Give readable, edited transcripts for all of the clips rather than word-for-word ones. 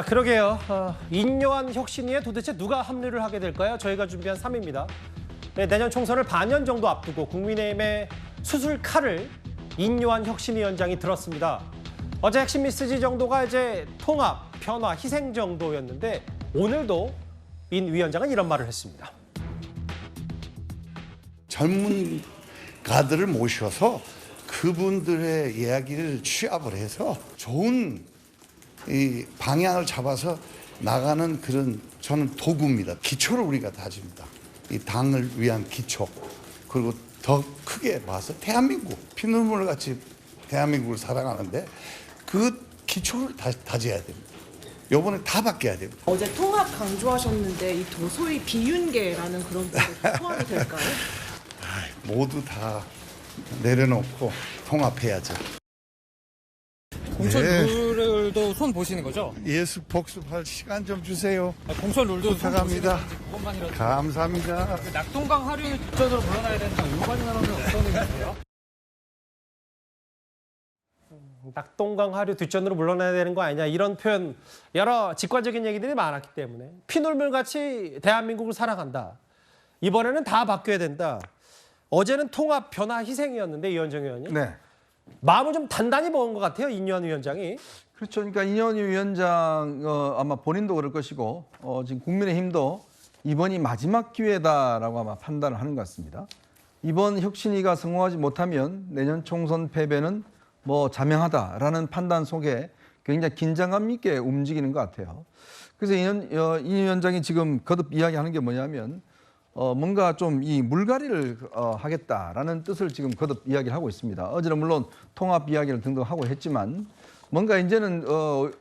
그러게요. 인요한 혁신위에 도대체 누가 합류를 하게 될까요? 저희가 준비한 3위입니다. 네, 내년 총선을 반년 정도 앞두고 국민의힘의 수술 칼을 인요한 혁신위원장이 들었습니다. 어제 핵심 메시지 정도가 이제 통합, 변화, 희생 정도였는데 오늘도 인 위원장은 이런 말을 했습니다. 전문가들을 모셔서 그분들의 이야기를 취합을 해서 좋은 이 방향을 잡아서 나가는 그런 저는 도구입니다. 기초를 우리가 다집니다. 이 당을 위한 기초. 그리고 더 크게 봐서 대한민국, 피눈물 같이 대한민국을 사랑하는데 그 기초를 다져야 됩니다. 요번에 다 바뀌어야 됩니다. 어제 통합 강조하셨는데 이 도소위 비윤계라는 그런 부분이 포함이 될까요? 모두 다 내려놓고 통합해야죠. 공천 룰도 손 보시는 거죠? 예수 복습할 시간 좀 주세요. 공천 룰도 손 부탁합니다. 보시는 건지 그것만이라도. 감사합니다. 낙동강 하류 뒷전으로 물러나야 된다. 일반인으로는 어떤 의미세요? 낙동강 하류 뒷전으로 물러나야 되는 거 아니냐 이런 표현 여러 직관적인 얘기들이 많았기 때문에 피눈물같이 대한민국을 사랑한다. 이번에는 다 바뀌어야 된다. 어제는 통합, 변화, 희생이었는데 이현정 의원님. 네. 마음을 좀 단단히 먹은 것 같아요. 인요한 위원장이. 그렇죠. 그러니까 인현희 위원장 아마 본인도 그럴 것이고 지금 국민의힘도 이번이 마지막 기회다라고 아마 판단을 하는 것 같습니다. 이번 혁신위가 성공하지 못하면 내년 총선 패배는 뭐 자명하다라는 판단 속에 굉장히 긴장감 있게 움직이는 것 같아요. 그래서 인 위원장이 지금 거듭 이야기하는 게 뭐냐면 뭔가 좀 이 물갈이를 하겠다라는 뜻을 지금 거듭 이야기를 하고 있습니다. 어제는 물론 통합 이야기를 등등 하고 했지만 뭔가 이제는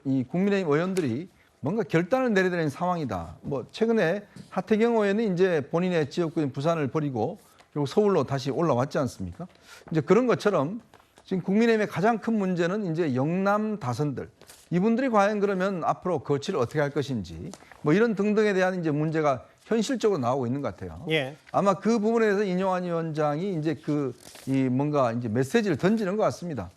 이 국민의힘 의원들이 뭔가 결단을 내려야 되는 상황이다. 뭐 최근에 하태경 의원은 이제 본인의 지역구인 부산을 버리고 그리고 서울로 다시 올라왔지 않습니까? 이제 그런 것처럼 지금 국민의힘의 가장 큰 문제는 이제 영남 다선들. 이분들이 과연 그러면 앞으로 거취를 어떻게 할 것인지 뭐 이런 등등에 대한 이제 문제가 현실적으로 나오고 있는 것 같아요. 예. 아마 그 부분에 대해서 인요한 위원장이 이제 뭔가 이제 메시지를 던지는 것 같습니다.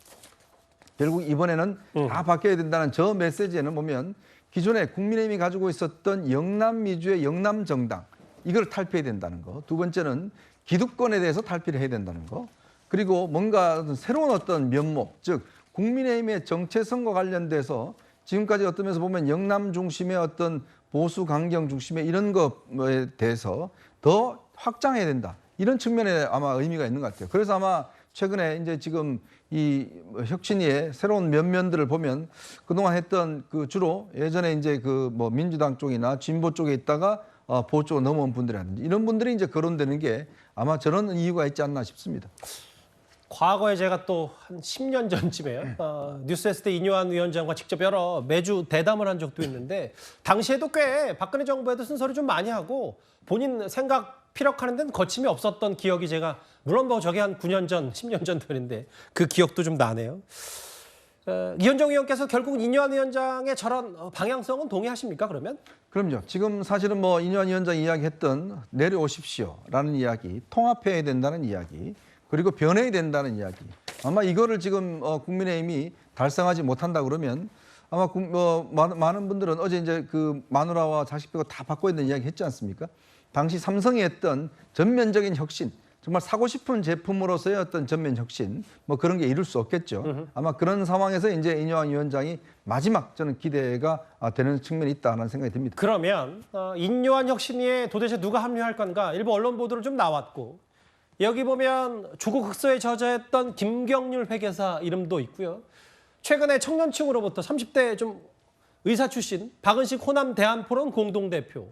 결국 이번에는 다 바뀌어야 된다는 저 메시지에는 보면 기존에 국민의힘이 가지고 있었던 영남 위주의 영남 정당 이걸 탈피해야 된다는 거. 두 번째는 기득권에 대해서 탈피를 해야 된다는 거. 그리고 뭔가 새로운 어떤 면목, 즉 국민의힘의 정체성과 관련돼서 지금까지 어떤 면에서 보면 영남 중심의 어떤 보수 강경 중심의 이런 것에 대해서 더 확장해야 된다. 이런 측면에 아마 의미가 있는 것 같아요. 그래서 아마 최근에 이제 지금 이 혁신위의 새로운 면면들을 보면 그동안 했던 그 주로 예전에 이제 그 뭐 민주당 쪽이나 진보 쪽에 있다가 보수 쪽으로 넘어온 분들이라든지 이런 분들이 이제 거론되는 게 아마 저런 이유가 있지 않나 싶습니다. 과거에 제가 또 한 10년 전쯤에 뉴스 했을 때 인요한 위원장과 직접 매주 대담을 한 적도 있는데 당시에도 꽤 박근혜 정부에도 쓴소리 좀 많이 하고 본인 생각 피력하는 데는 거침이 없었던 기억이 제가 물론 뭐 저게 한 9년 전, 10년 전 되는데 그 기억도 좀 나네요. 이현정 의원께서 결국 인요한 위원장의 저런 방향성은 동의하십니까 그러면? 그럼요. 지금 사실은 뭐 인요한 위원장이 이야기했던 내려오십시오라는 이야기, 통합해야 된다는 이야기, 그리고 변해야 된다는 이야기. 아마 이거를 지금 국민의힘이 달성하지 못한다 그러면 아마 많은 분들은 어제 이제 그 마누라와 자식 빼고 다 바꿔야 된다는 이야기 했지 않습니까? 당시 삼성이 했던 전면적인 혁신, 정말 사고 싶은 제품으로서의 어떤 전면 혁신, 뭐 그런 게 이룰 수 없겠죠. 아마 그런 상황에서 이제 인요한 위원장이 마지막 저는 기대가 되는 측면이 있다는 생각이 듭니다. 그러면 인요한 혁신위에 도대체 누가 합류할 건가? 일부 언론 보도로 좀 나왔고 여기 보면 조국 흑서에 저자했던 김경률 회계사 이름도 있고요. 최근에 청년층으로부터 30대 좀 의사 출신 박은식 호남 대한포럼 공동대표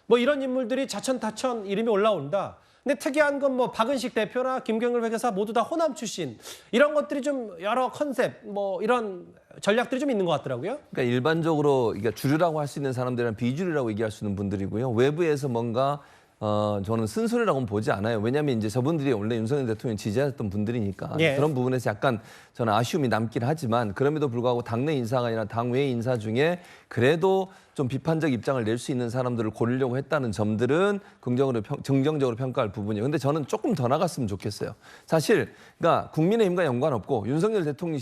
뭐 이런 인물들이 자천타천 이름이 올라온다. 근데 특이한 건 뭐 박은식 대표나 김경률 회계사 모두 다 호남 출신 이런 것들이 좀 여러 컨셉 뭐 이런 전략들이 좀 있는 것 같더라고요. 그러니까 일반적으로 주류라고 할 수 있는 사람들은 비주류라고 얘기할 수 있는 분들이고요. 외부에서 뭔가 저는 쓴소리라고는 보지 않아요. 왜냐하면 이제 저분들이 원래 윤석열 대통령 지지했던 분들이니까 예. 그런 부분에서 약간 저는 아쉬움이 남긴 하지만 그럼에도 불구하고 당내 인사가 아니라 당외 인사 중에 그래도 좀 비판적 입장을 낼 수 있는 사람들을 고르려고 했다는 점들은 긍정적으로 평가할 부분이에요. 근데 저는 조금 더 나갔으면 좋겠어요. 사실 그러니까 국민의힘과 연관없고 윤석열 대통령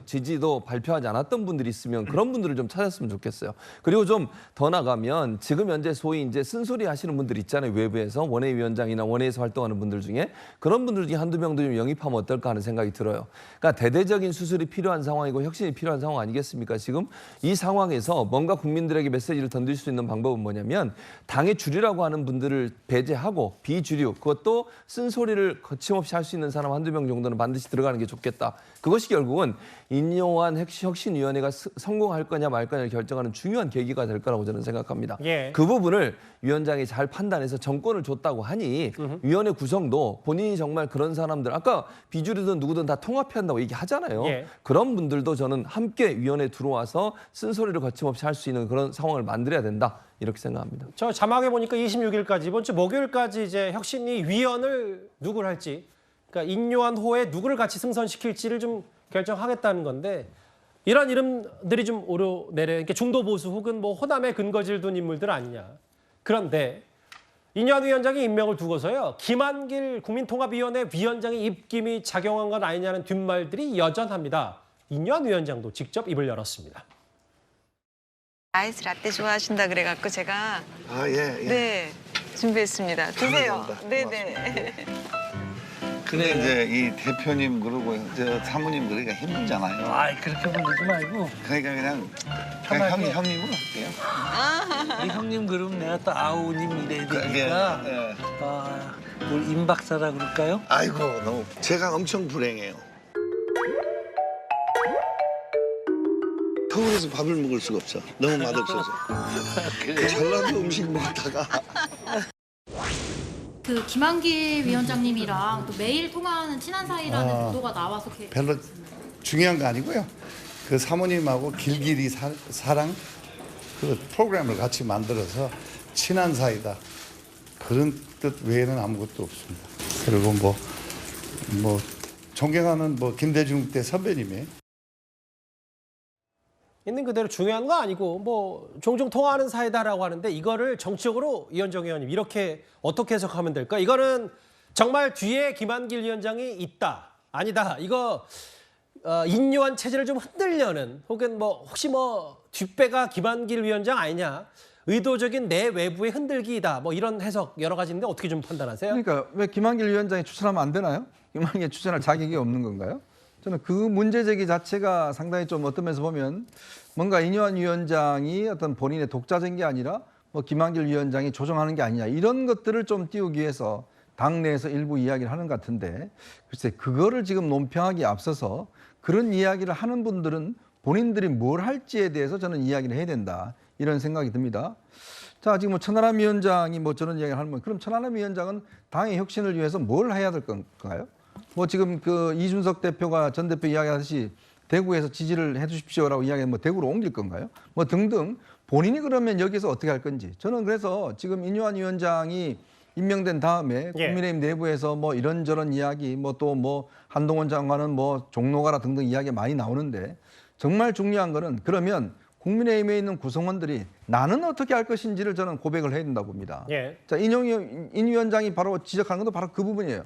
지지도 발표하지 않았던 분들이 있으면 그런 분들을 좀 찾았으면 좋겠어요. 그리고 좀 더 나가면 지금 현재 소위 이제 쓴소리 하시는 분들 있잖아요. 외부에서 원외위원장이나 원외에서 활동하는 분들 중에 그런 분들 중에 한두 명도 좀 영입하면 어떨까 하는 생각이 들어요. 그러니까 대대적인 수술이 필요한 상황이고 혁신이 필요한 상황 아니겠습니까? 지금 이 상황에서 뭔가 국민들에게 메시지를 던질 수 있는 방법은 뭐냐면 당의 주류라고 하는 분들을 배제하고 비주류, 그것도 쓴소리를 거침없이 할 수 있는 사람 한두 명 정도는 반드시 들어가는 게 좋겠다. 그것이 결국은 인요한 혁신위원회가 성공할 거냐 말 거냐를 결정하는 중요한 계기가 될 거라고 저는 생각합니다. 예. 그 부분을 위원장이 잘 판단해서 정권을 줬다고 하니 위원회 구성도 본인이 정말 그런 사람들, 아까 비주류든 누구든 다 통합해야 한다고 얘기하잖아요. 예. 그런 분들도 저는 함께 위원회에 들어와서 쓴소리를 거침없이 할 수 있는 그런 상황을 만들어야 된다. 이렇게 생각합니다. 저 자막에 보니까 26일까지 이번 주 목요일까지 이제 혁신위 위원을 누구를 할지, 그러니까 인요한 호에 누구를 같이 승선시킬지를 좀 결정하겠다는 건데 이런 이름들이 좀 오르내려, 그러니까 중도 보수 혹은 뭐 호남에 근거지를 둔 인물들 아니냐. 그런데 인요한 위원장이 임명을 두고서요, 김한길 국민통합위원회 위원장의 입김이 작용한 건 아니냐는 뒷말들이 여전합니다. 인요한 위원장도 직접 입을 열었습니다. 아이스 라떼 좋아하신다 그래갖고 제가 아, 예, 예. 네 준비했습니다. 드세요. 감사합니다. 네네. 근데 이제 이 대표님 그러고 저 사모님 그러니까 힘들잖아요. 아이 그렇게 부르지 말고 그러니까 그냥 편하게. 형님으로 할게요. 우리 형님 그러면 내가 또 아우님 이래야 예, 되니까 예. 우리 임 박사라 그럴까요? 아이고 너무 제가 엄청 불행해요. 서울에서 밥을 먹을 수가 없어. 너무 맛없어서. 전라도 음식 먹다가 그 김한길 위원장님이랑 또 매일 통화하는 친한 사이라는 보도가 나와서 별로 중요한 거 아니고요. 그 사모님하고 길길이 사랑 그 프로그램을 같이 만들어서 친한 사이다. 그런 뜻 외에는 아무것도 없습니다. 그리고 뭐 존경하는 김대중 때 선배님이 있는 그대로 중요한 거 아니고 뭐 종종 통화하는 사이다라고 하는데 이거를 정치적으로 이현정 의원님 이렇게 어떻게 해석하면 될까? 이거는 정말 뒤에 김한길 위원장이 있다, 아니다. 이거 인요한 체제를 좀 흔들려는 혹은 혹시 뒷배가 김한길 위원장 아니냐? 의도적인 내 외부의 흔들기이다. 이런 해석 여러 가지인데 어떻게 좀 판단하세요? 그러니까 왜 김한길 위원장이 추천하면 안 되나요? 김한길 추천할 자격이 없는 건가요? 저는 그 문제 제기 자체가 상당히 좀 어떤 면에서 보면 뭔가 인요한 위원장이 어떤 본인의 독자적인 게 아니라 김한길 위원장이 조정하는 게 아니냐 이런 것들을 좀 띄우기 위해서 당내에서 일부 이야기를 하는 것 같은데 글쎄 그거를 지금 논평하기에 앞서서 그런 이야기를 하는 분들은 본인들이 뭘 할지에 대해서 저는 이야기를 해야 된다 이런 생각이 듭니다. 자 지금 천하람 위원장이 저런 이야기를 하는 건 그럼 천하람 위원장은 당의 혁신을 위해서 뭘 해야 될 건가요? 지금 그 이준석 대표가 전 대표 이야기하듯이 대구에서 지지를 해 주십시오라고 이야기하면 대구로 옮길 건가요? 등등 본인이 그러면 여기서 어떻게 할 건지 저는 그래서 지금 인요한 위원장이 임명된 다음에 국민의힘 내부에서 이런저런 이야기 또 한동훈 장관은 종로가라 등등 이야기가 많이 나오는데 정말 중요한 거는 그러면 국민의힘에 있는 구성원들이 나는 어떻게 할 것인지를 저는 고백을 해야 된다고 봅니다. 예. 자, 인 위원장이 바로 지적하는 것도 바로 그 부분이에요.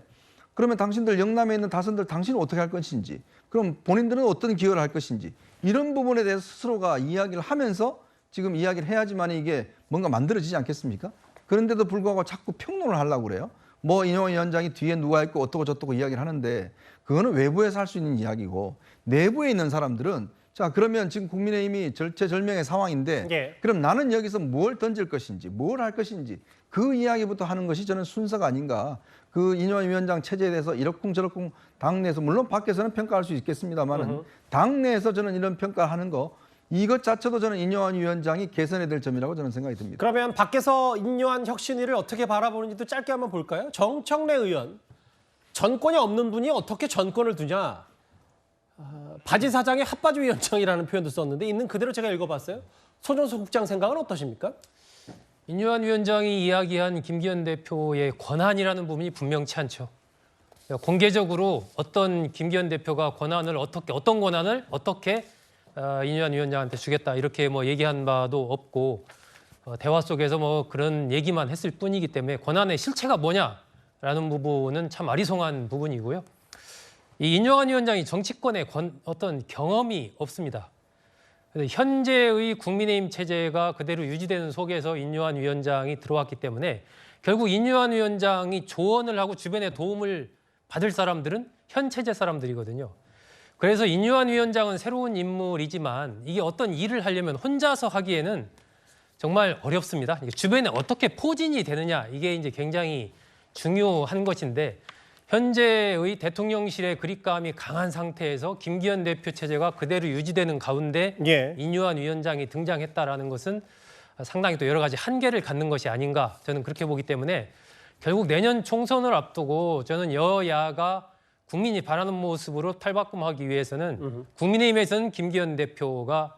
그러면 당신들 영남에 있는 다선들 당신은 어떻게 할 것인지 그럼 본인들은 어떤 기여를 할 것인지 이런 부분에 대해서 스스로가 이야기를 하면서 지금 이야기를 해야지만 이게 뭔가 만들어지지 않겠습니까? 그런데도 불구하고 자꾸 평론을 하려고 그래요. 인요한 위원장이 뒤에 누가 있고 어떻고 저떻고 이야기를 하는데 그거는 외부에서 할 수 있는 이야기고 내부에 있는 사람들은 자 그러면 지금 국민의힘이 절체절명의 상황인데 그럼 나는 여기서 뭘 던질 것인지 뭘 할 것인지 그 이야기부터 하는 것이 저는 순서가 아닌가. 그 인요한 위원장 체제에 대해서 이러쿵저러쿵 당내에서 물론 밖에서는 평가할 수 있겠습니다만은 당내에서 저는 이런 평가를 하는 거 이것 자체도 저는 인요한 위원장이 개선해야 될 점이라고 저는 생각이 듭니다. 그러면 밖에서 인요한 혁신위를 어떻게 바라보는지도 짧게 한번 볼까요? 정청래 의원, 전권이 없는 분이 어떻게 전권을 두냐. 바지 사장의 핫바지 위원장이라는 표현도 썼는데 있는 그대로 제가 읽어봤어요. 손정수 국장 생각은 어떠십니까? 인요한 위원장이 이야기한 김기현 대표의 권한이라는 부분이 분명치 않죠. 공개적으로 어떤 김기현 대표가 어떤 권한을 어떻게 인유한 위원장한테 주겠다 이렇게 뭐 얘기한 바도 없고 대화 속에서 뭐 그런 얘기만 했을 뿐이기 때문에 권한의 실체가 뭐냐라는 부분은 참 아리송한 부분이고요. 이 인유한 위원장이 정치권에 어떤 경험이 없습니다. 현재의 국민의힘 체제가 그대로 유지되는 속에서 인유한 위원장이 들어왔기 때문에 결국 인유한 위원장이 조언을 하고 주변에 도움을 받을 사람들은 현 체제 사람들이거든요. 그래서 인유한 위원장은 새로운 인물이지만 이게 어떤 일을 하려면 혼자서 하기에는 정말 어렵습니다. 주변에 어떻게 포진이 되느냐 이게 이제 굉장히 중요한 것인데 현재의 대통령실의 그립감이 강한 상태에서 김기현 대표 체제가 그대로 유지되는 가운데 예. 인유한 위원장이 등장했다라는 것은 상당히 또 여러 가지 한계를 갖는 것이 아닌가 저는 그렇게 보기 때문에 결국 내년 총선을 앞두고 저는 여야가 국민이 바라는 모습으로 탈바꿈하기 위해서는 국민의힘에서는 김기현 대표가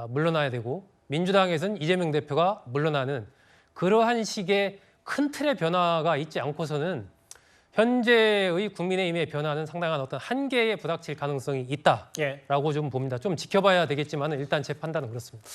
물러나야 되고 민주당에서는 이재명 대표가 물러나는 그러한 식의 큰 틀의 변화가 있지 않고서는 현재의 국민의힘의 변화는 상당한 어떤 한계에 부닥칠 가능성이 있다라고 좀 봅니다. 좀 지켜봐야 되겠지만 일단 제 판단은 그렇습니다.